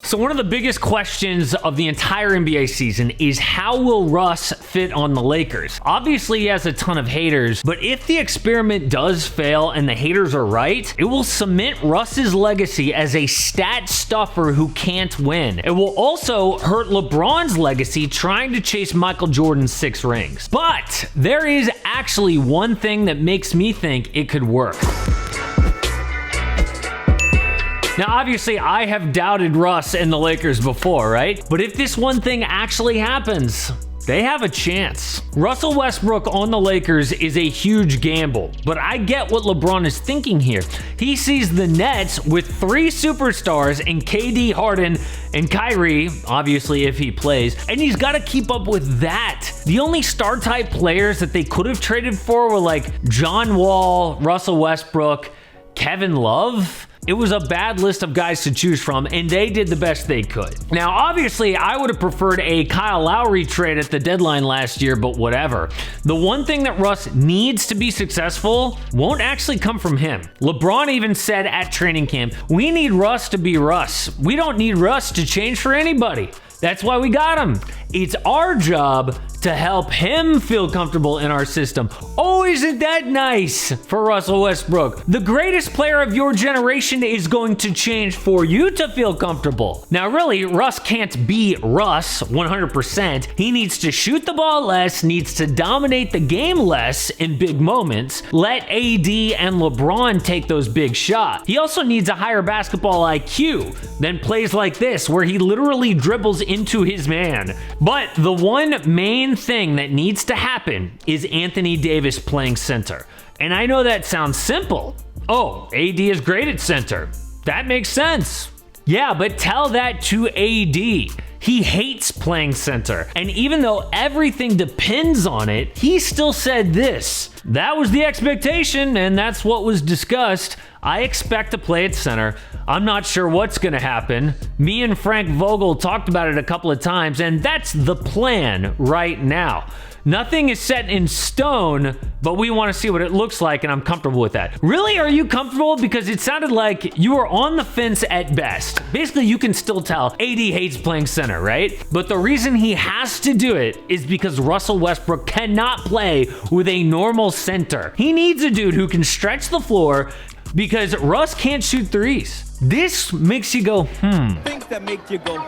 So one of the biggest questions of the entire NBA season is how will Russ fit on the Lakers? Obviously, he has a ton of haters, but if the experiment does fail and the haters are right, it will cement Russ's legacy as a stat stuffer who can't win. It will also hurt LeBron's legacy trying to chase Michael Jordan's 6 rings. But there is actually one thing that makes me think it could work. Now, obviously, I have doubted Russ and the Lakers before, right? But if this one thing actually happens, they have a chance. Russell Westbrook on the Lakers is a huge gamble, but I get what LeBron is thinking here. He sees the Nets with 3 superstars in KD, Harden, and Kyrie, obviously if he plays, and he's got to keep up with that. The only star-type players that they could have traded for were like John Wall, Russell Westbrook, Kevin Love. It was a bad list of guys to choose from, and they did the best they could. Now, obviously, I would have preferred a Kyle Lowry trade at the deadline last year, but whatever. The one thing that Russ needs to be successful won't actually come from him. LeBron even said at training camp, we need Russ to be Russ. We don't need Russ to change for anybody. That's why we got him. It's our job to help him feel comfortable in our system. Oh, isn't that nice for Russell Westbrook? The greatest player of your generation is going to change for you to feel comfortable. Now, really, Russ can't be Russ 100%. He needs to shoot the ball less, needs to dominate the game less in big moments. Let AD and LeBron take those big shots. He also needs a higher basketball IQ than plays like this, where he literally dribbles into his man. But the one main thing that needs to happen is Anthony Davis playing center. And I know that sounds simple. Oh, AD is great at center. That makes sense. Yeah, but tell that to AD. He hates playing center. And even though everything depends on it, he still said this. That was the expectation, and that's what was discussed. I expect to play at center. I'm not sure what's going to happen. Me and Frank Vogel talked about it a couple of times, and that's the plan right now. Nothing is set in stone, but we want to see what it looks like, and I'm comfortable with that. Really, are you comfortable? Because it sounded like you were on the fence at best. Basically, you can still tell AD hates playing center, right? But the reason he has to do it is because Russell Westbrook cannot play with a normal center. He needs a dude who can stretch the floor because Russ can't shoot threes. This makes you go, Things that make you go,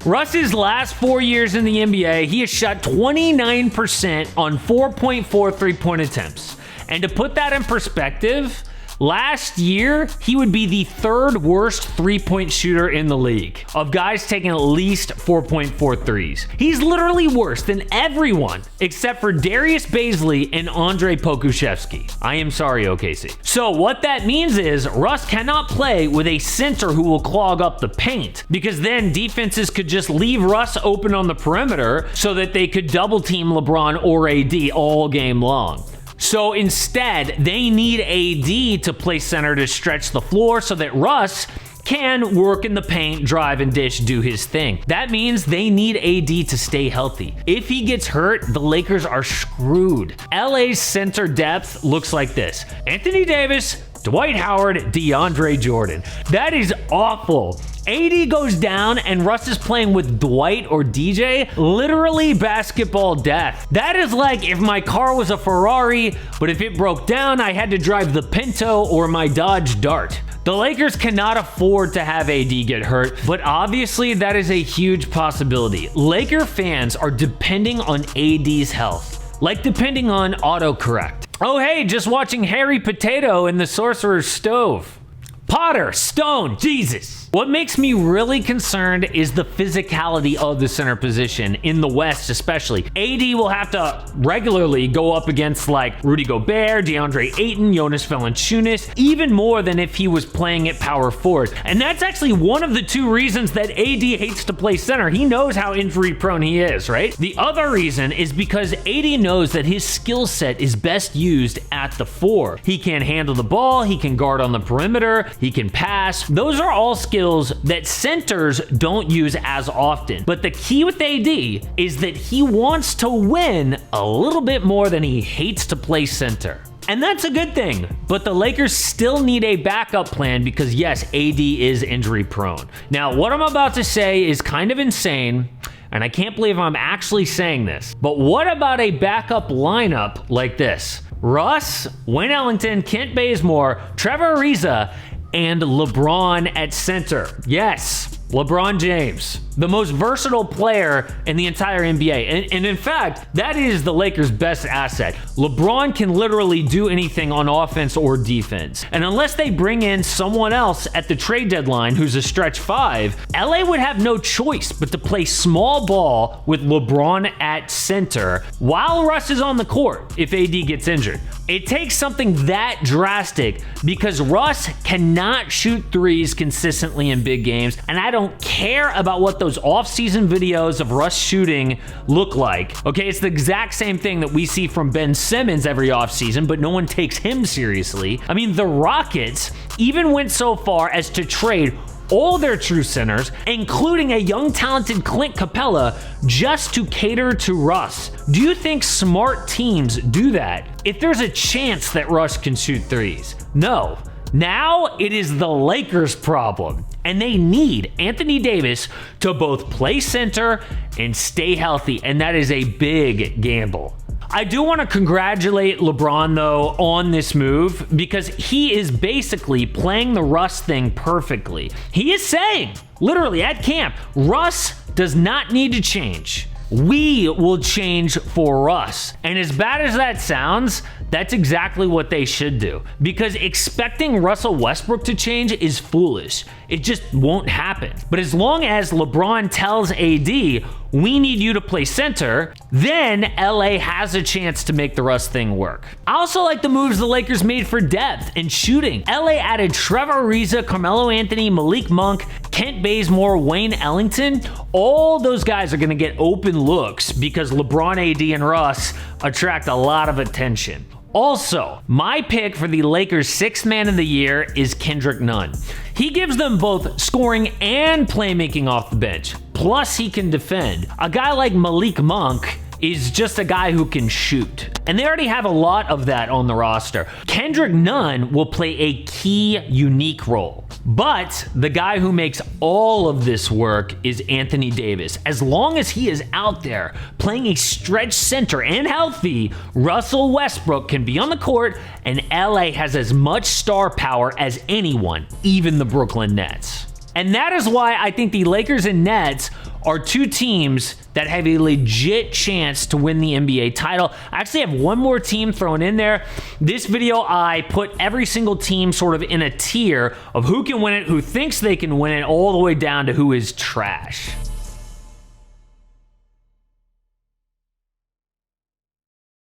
Russ's last 4 years in the NBA, he has shot 29% on 4.4 three-point attempts. And to put that in perspective, last year, he would be the 3rd worst three-point shooter in the league, of guys taking at least 4.4 threes. He's literally worse than everyone except for Darius Bazley and Andre Pokuševski. I am sorry, OKC. So what that means is Russ cannot play with a center who will clog up the paint, because then defenses could just leave Russ open on the perimeter so that they could double team LeBron or AD all game long. So instead, they need AD to play center to stretch the floor so that Russ can work in the paint, drive and dish, do his thing. That means they need AD to stay healthy. If he gets hurt, the Lakers are screwed. LA's center depth looks like this: Anthony Davis, Dwight Howard, DeAndre Jordan. That is awful. AD goes down and Russ is playing with Dwight or DJ, literally basketball death. That is like if my car was a Ferrari, but if it broke down, I had to drive the Pinto or my Dodge Dart. The Lakers cannot afford to have AD get hurt, but obviously that is a huge possibility. Laker fans are depending on AD's health, like depending on autocorrect. Oh hey, just watching Harry Potato in the Sorcerer's Stove. Potter, Stone, Jesus. What makes me really concerned is the physicality of the center position in the West, especially. AD will have to regularly go up against like Rudy Gobert, DeAndre Ayton, Jonas Valanciunas, even more than if he was playing at power forward. And that's actually one of the 2 reasons that AD hates to play center. He knows how injury prone he is, right? The other reason is because AD knows that his skill set is best used at the 4. He can handle the ball, he can guard on the perimeter, he can pass. Those are all skills that centers don't use as often. But the key with AD is that he wants to win a little bit more than he hates to play center. And that's a good thing, but the Lakers still need a backup plan because yes, AD is injury prone. Now, what I'm about to say is kind of insane, and I can't believe I'm actually saying this, but what about a backup lineup like this? Russ, Wayne Ellington, Kent Bazemore, Trevor Ariza, and LeBron at center. Yes, LeBron James, the most versatile player in the entire NBA. And in fact, that is the Lakers' best asset. LeBron can literally do anything on offense or defense. And unless they bring in someone else at the trade deadline who's a stretch 5, LA would have no choice but to play small ball with LeBron at center while Russ is on the court if AD gets injured. It takes something that drastic because Russ cannot shoot threes consistently in big games, and I don't care about what those off-season videos of Russ shooting look like. Okay, it's the exact same thing that we see from Ben Simmons every offseason, but no one takes him seriously. I mean, the Rockets even went so far as to trade all their true centers, including a young talented Clint Capella, just to cater to Russ. Do you think smart teams do that if there's a chance that Russ can shoot threes? No. Now it is the Lakers' problem, and they need Anthony Davis to both play center and stay healthy, and that is a big gamble. I do want to congratulate LeBron, though, on this move because he is basically playing the Russ thing perfectly. He is saying, literally at camp, Russ does not need to change. We will change for Russ. And as bad as that sounds, that's exactly what they should do. Because expecting Russell Westbrook to change is foolish. It just won't happen. But as long as LeBron tells AD, we need you to play center, then LA has a chance to make the Russ thing work. I also like the moves the Lakers made for depth and shooting. LA added Trevor Ariza, Carmelo Anthony, Malik Monk, Kent Bazemore, Wayne Ellington. All those guys are going to get open looks because LeBron, AD, and Russ attract a lot of attention. Also, my pick for the Lakers' 6th man of the year is Kendrick Nunn. He gives them both scoring and playmaking off the bench. Plus, he can defend. A guy like Malik Monk is just a guy who can shoot. And they already have a lot of that on the roster. Kendrick Nunn will play a key, unique role. But the guy who makes all of this work is Anthony Davis. As long as he is out there playing a stretch center and healthy, Russell Westbrook can be on the court, and LA has as much star power as anyone, even the Brooklyn Nets. And that is why I think the Lakers and Nets are two teams that have a legit chance to win the NBA title. I actually have one more team thrown in there. This video, I put every single team sort of in a tier of who can win it, who thinks they can win it, all the way down to who is trash.